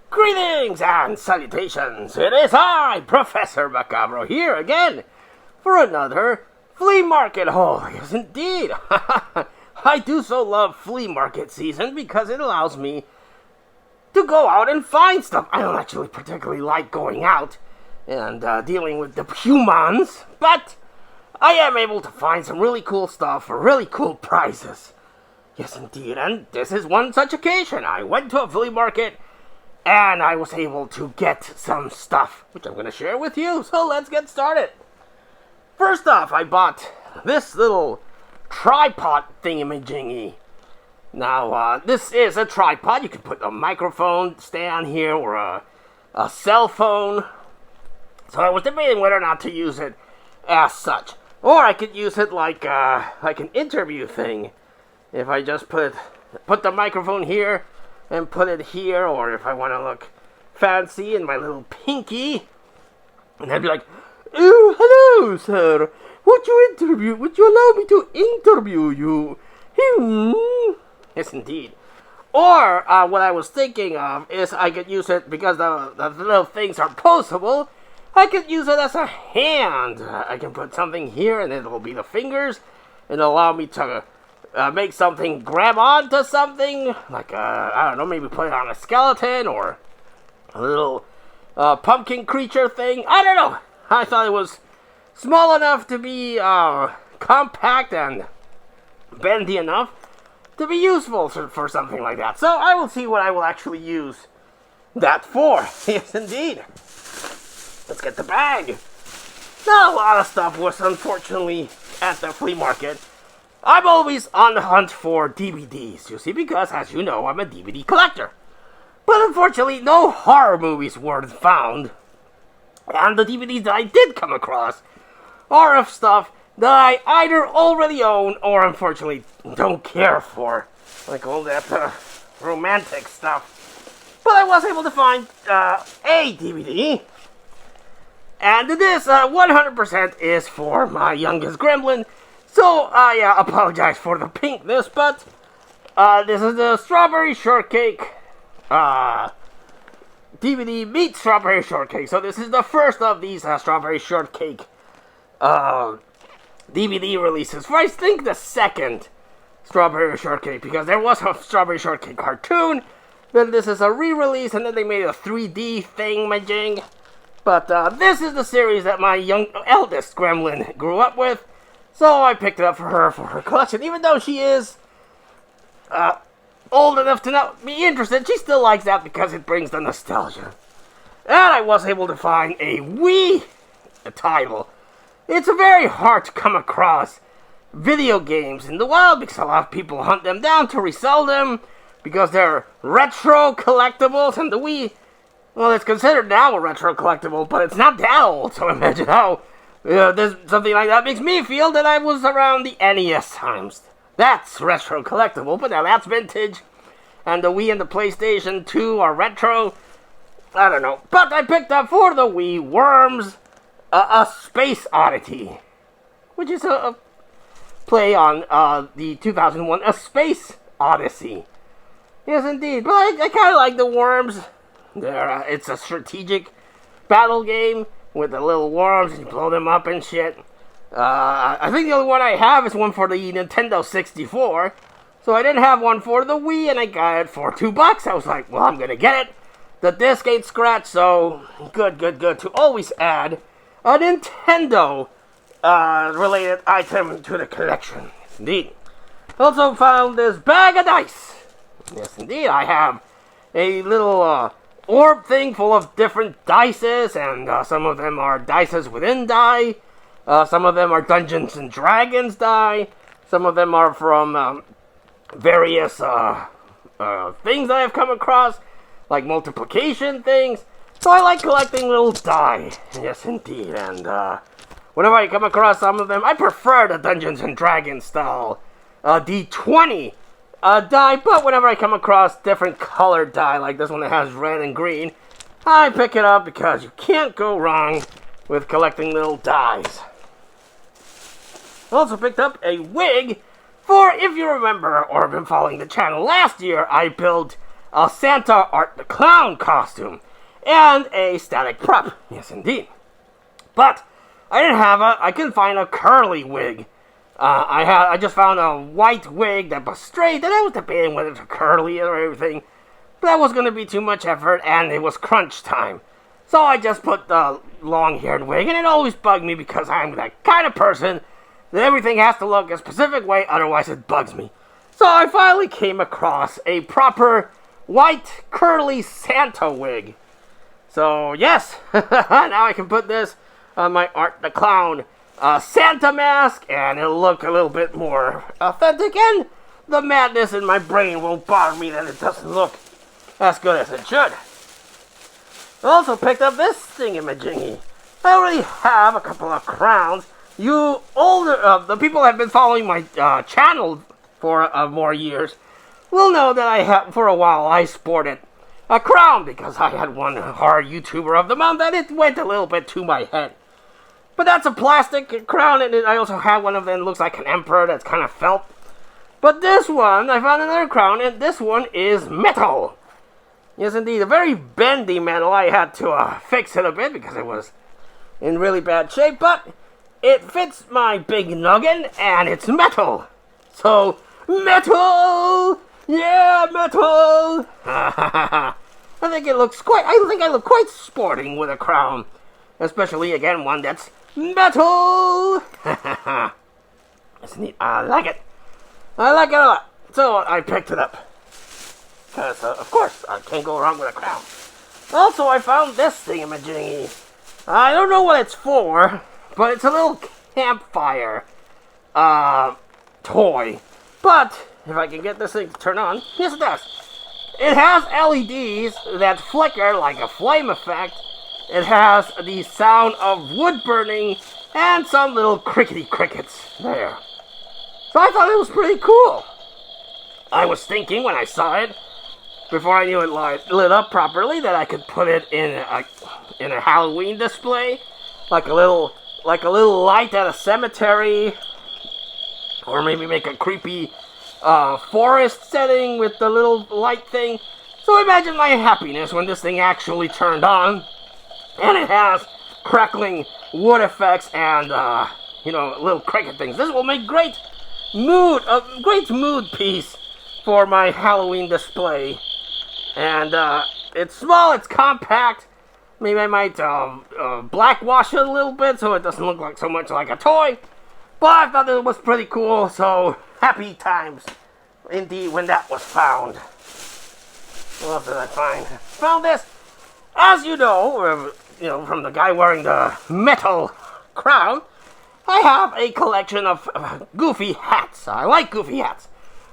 Greetings and salutations! It is I, Professor Macabro, here again for another flea market haul. Yes, indeed. I do so love flea market season because it allows me to go out and find stuff. I don't actually particularly like going out and dealing with the humans, but I am able to find some really cool stuff for really cool prices. Yes, indeed, and this is one such occasion. I went to a flea market and I was able to get some stuff, which I'm going to share with you, so let's get started. First off, I bought this little tripod thingamajiggy. Now, this is a tripod. You can put a microphone stand here or a cell phone. So I was debating whether or not to use it as such. Or I could use it like an interview thing. If I just put the microphone here and put it here, or if I want to look fancy in my little pinky, and I'd be like, "Oh, hello, sir. Would you allow me to interview you?" Yes, indeed. Or, what I was thinking of is I could use it, because the little things are posable, I could use it as a hand. I can put something here, and it'll be the fingers, and it'll allow me to make something grab onto something, like, I don't know, maybe put it on a skeleton, or a little pumpkin creature thing. I don't know. I thought it was small enough to be compact and bendy enough to be useful for something like that. So I will see what I will actually use that for. Yes, indeed. Let's get the bag. Not a lot of stuff was unfortunately at the flea market. I'm always on the hunt for DVDs, you see, because, as you know, I'm a DVD collector. But unfortunately, no horror movies were found. And the DVDs that I did come across are of stuff that I either already own or, unfortunately, don't care for. Like all that romantic stuff. But I was able to find a DVD. And this 100% is for my youngest gremlin. So, I apologize for the pinkness, but this is the Strawberry Shortcake DVD meets Strawberry Shortcake. So this is the first of these Strawberry Shortcake DVD releases. For I think the second Strawberry Shortcake, because there was a Strawberry Shortcake cartoon, then this is a re-release, and then they made a 3D thing-majig. But this is the series that my eldest gremlin grew up with. So I picked it up for her collection. Even though she is old enough to not be interested, she still likes that because it brings the nostalgia. And I was able to find a Wii title. It's very hard to come across video games in the wild because a lot of people hunt them down to resell them because they're retro collectibles, and the Wii, well, it's considered now a retro collectible, but it's not that old, so imagine how there's something like that makes me feel that I was around the NES times. That's retro collectible, but now that's vintage. And the Wii and the PlayStation 2 are retro. I don't know. But I picked up for the Wii Worms a Space Oddity, which is a play on the 2001 A Space Odyssey. Yes, indeed. But I kind of like the Worms. It's a strategic battle game with the little worms, and you blow them up and shit. I think the only one I have is one for the Nintendo 64. So I didn't have one for the Wii, and I got it for $2. I was like, well, I'm gonna get it. The disc ain't scratched, so good to always add a Nintendo related item to the collection. Indeed. Also found this bag of dice. Yes, indeed. I have a little orb thing full of different dices, and some of them are dices within die. Some of them are Dungeons and Dragons die. Some of them are from various things that I've come across, like multiplication things. So I like collecting little die. Yes, indeed. And whenever I come across some of them, I prefer the Dungeons and Dragons style D20 die, but whenever I come across different colored die, like this one that has red and green, I pick it up because you can't go wrong with collecting little dies. I also picked up a wig for, if you remember or have been following the channel, last year I built a Santa Art the Clown costume and a static prop. Yes, indeed. But I couldn't find a curly wig. I just found a white wig that was straight, and I was debating whether it's curly or everything. But that was going to be too much effort, and it was crunch time. So I just put the long-haired wig, and it always bugged me because I'm that kind of person that everything has to look a specific way, otherwise it bugs me. So I finally came across a proper white curly Santa wig. So yes, now I can put this on my Art the Clown Santa mask, and it'll look a little bit more authentic, and the madness in my brain won't bother me that it doesn't look as good as it should. I also picked up this thingamajiggy. I already have a couple of crowns. The people that have been following my channel for more years will know that for a while I sported a crown because I had one hard YouTuber of the month and it went a little bit to my head. But that's a plastic crown, and I also have one of them that looks like an emperor that's kind of felt. But this one, I found another crown, and this one is metal. Yes, indeed, a very bendy metal. I had to fix it a bit because it was in really bad shape, but it fits my big noggin, and it's metal. So, metal! Yeah, metal! I think I look quite sporting with a crown. Especially, again, one that's metal! It's neat. I like it. I like it a lot. So, I picked it up. Because, of course, I can't go wrong with a crown. Also, I found this thingamajiggy. I don't know what it's for, but it's a little campfire toy. But, if I can get this thing to turn on, yes it does. It has LEDs that flicker like a flame effect. It has the sound of wood burning and some little crickety crickets there. So I thought it was pretty cool. I was thinking when I saw it, before I knew it lit up properly, that I could put it in a Halloween display, like a little light at a cemetery, or maybe make a creepy forest setting with the little light thing. So imagine my happiness when this thing actually turned on, and it has crackling wood effects and little cricket things. This will make a great mood piece for my Halloween display. And it's small, it's compact. Maybe I might blackwash it a little bit so it doesn't look like so much like a toy. But I thought it was pretty cool, so happy times indeed when that was found. What else did I find? Found this. As you know, from the guy wearing the metal crown, I have a collection of goofy hats. I like goofy hats.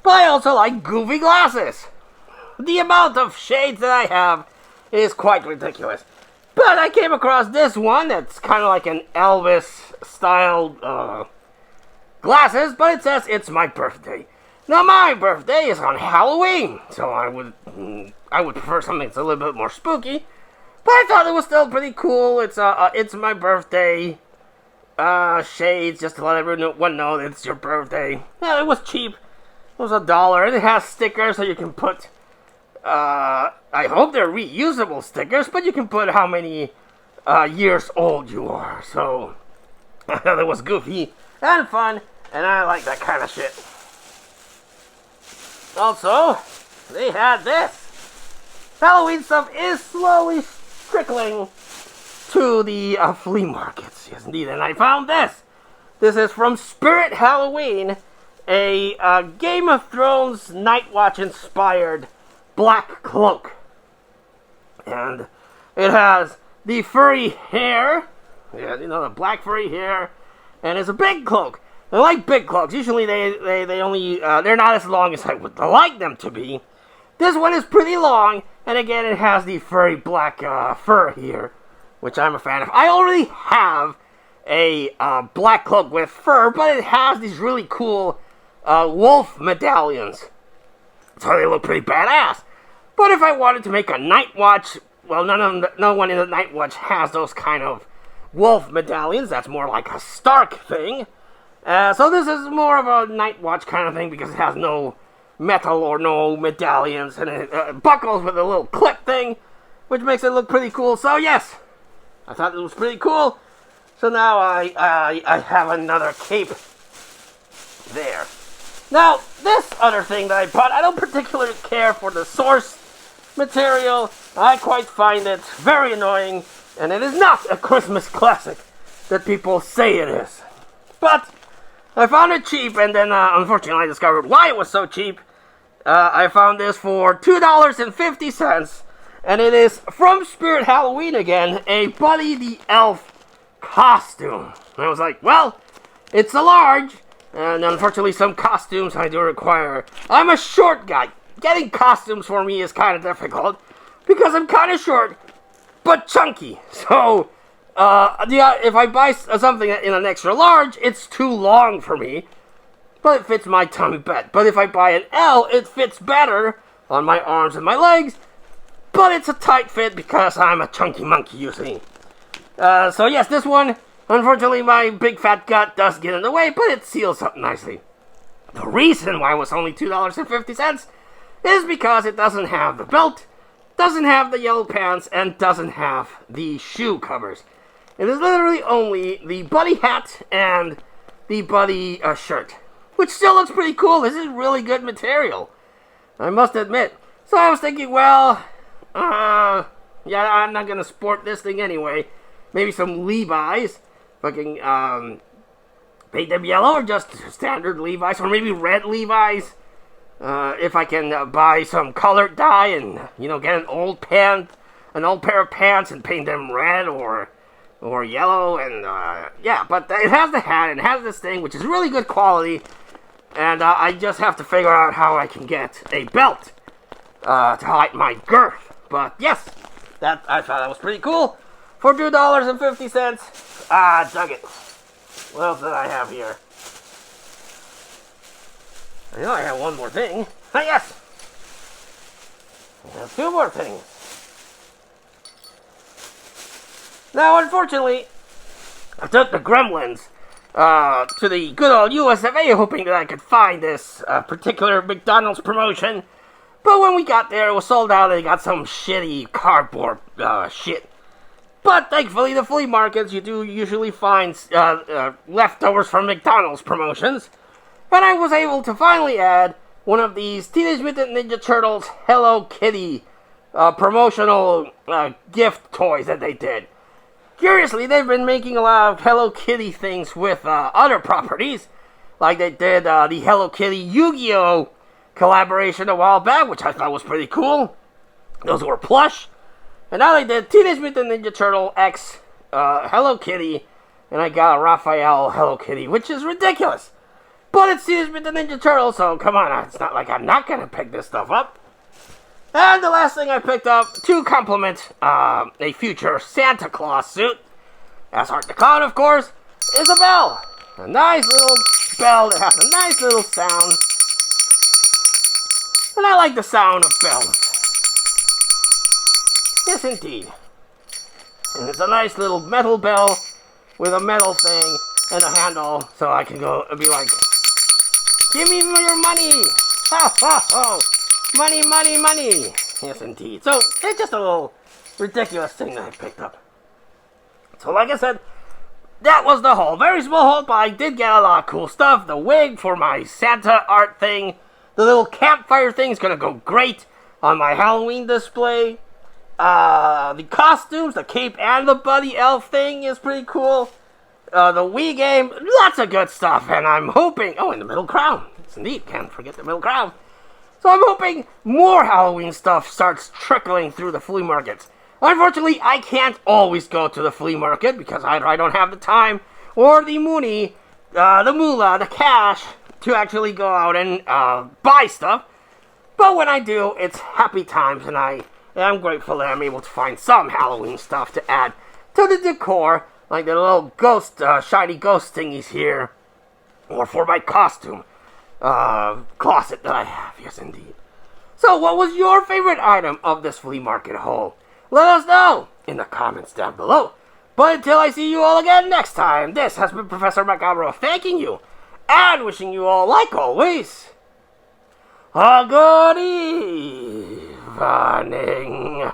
But I also like goofy glasses. The amount of shades that I have is quite ridiculous. But I came across this one that's kind of like an Elvis-style glasses, but it says it's my birthday. Now, my birthday is on Halloween, so I would prefer something that's a little bit more spooky. But I thought it was still pretty cool. It's my birthday shades, just to let everyone know that it's your birthday. Yeah, it was cheap. It was $1. It has stickers so you can put. I hope they're reusable stickers, but you can put how many years old you are. So I thought it was goofy and fun, and I like that kind of shit. Also, they had this. Halloween stuff is slowly trickling to the flea markets. Yes, indeed. And I found this. This is from Spirit Halloween, a Game of Thrones Night Watch inspired black cloak. And it has the furry hair. Yeah, the black furry hair. And it's a big cloak. I like big cloaks. Usually they only, they're not as long as I would like them to be. This one is pretty long, and again it has the furry black fur here, which I'm a fan of. I already have a black cloak with fur, but it has these really cool wolf medallions. So they look pretty badass. But if I wanted to make a night watch, well, no one in the night watch has those kind of wolf medallions. That's more like a Stark thing. So this is more of a night watch kind of thing because it has no metal or no medallions, and it buckles with a little clip thing, which makes it look pretty cool. So yes, I thought it was pretty cool. So now I have another cape there. Now, this other thing that I bought, I don't particularly care for the source material. I quite find it very annoying, and it is not a Christmas classic that people say it is. But I found it cheap, and then unfortunately I discovered why it was so cheap. I found this for $2.50, and it is from Spirit Halloween again, a Buddy the Elf costume. And I was like, well, it's a large, and unfortunately some costumes I do require. I'm a short guy. Getting costumes for me is kind of difficult because I'm kind of short but chunky. So if I buy something in an extra large, it's too long for me, but it fits my tummy bed. But if I buy an L, it fits better on my arms and my legs, but it's a tight fit because I'm a chunky monkey, you see. So yes, this one, unfortunately my big fat gut does get in the way, but it seals up nicely. The reason why it was only $2.50 is because it doesn't have the belt, doesn't have the yellow pants, and doesn't have the shoe covers. It is literally only the Buddy hat and the Buddy shirt, which still looks pretty cool. This is really good material, I must admit. So I was thinking, well, yeah, I'm not going to sport this thing anyway. Maybe some Levi's, fucking, paint them yellow, or just standard Levi's, or maybe red Levi's. If I can buy some colored dye and, get an old pair of pants and paint them red or yellow, and, yeah, but it has the hat and it has this thing, which is really good quality, and, I just have to figure out how I can get a belt, to hide my girth. But, yes, I thought that was pretty cool. For $2.50, dug it. What else did I have here? I know I have one more thing. Ah, yes! I have two more things. Now, unfortunately, I took the Gremlins to the good old US of A, hoping that I could find this particular McDonald's promotion. But when we got there, it was sold out, and they got some shitty cardboard shit. But thankfully, the flea markets, you do usually find leftovers from McDonald's promotions. And I was able to finally add one of these Teenage Mutant Ninja Turtles Hello Kitty promotional gift toys that they did. Curiously, they've been making a lot of Hello Kitty things with other properties. Like they did the Hello Kitty Yu-Gi-Oh! Collaboration a while back, which I thought was pretty cool. Those were plush. And now they did Teenage Mutant Ninja Turtle X Hello Kitty, and I got a Raphael Hello Kitty, which is ridiculous. But it's Teenage Mutant Ninja Turtles, so come on, it's not like I'm not going to pick this stuff up. And the last thing I picked up, to complement a future Santa Claus suit, as Art the Clown, of course, is a bell. A nice little bell that has a nice little sound. And I like the sound of bells. Yes, indeed. And it's a nice little metal bell with a metal thing and a handle, so I can go and be like, give me your money! Ho, ho, ho! Money, money, money! Yes, indeed. So, it's just a little ridiculous thing that I picked up. So, like I said, that was the haul. Very small haul, but I did get a lot of cool stuff. The wig for my Santa art thing. The little campfire thing is going to go great on my Halloween display. The costumes, the cape, and the Buddy Elf thing is pretty cool. The Wii game, lots of good stuff, and I'm hoping... Oh, and the middle crown. It's neat, can't forget the middle crown. So I'm hoping more Halloween stuff starts trickling through the flea markets. Unfortunately, I can't always go to the flea market because I don't have the time or the money, the moolah, the cash to actually go out and buy stuff. But when I do, it's happy times, and I'm grateful that I'm able to find some Halloween stuff to add to the decor like the little ghost, shiny ghost thingies here, or for my costume closet that I have. Yes, indeed. So, what was your favorite item of this flea market haul? Let us know in the comments down below. But until I see you all again next time, this has been Professor Macabro thanking you and wishing you all, like always, a good evening.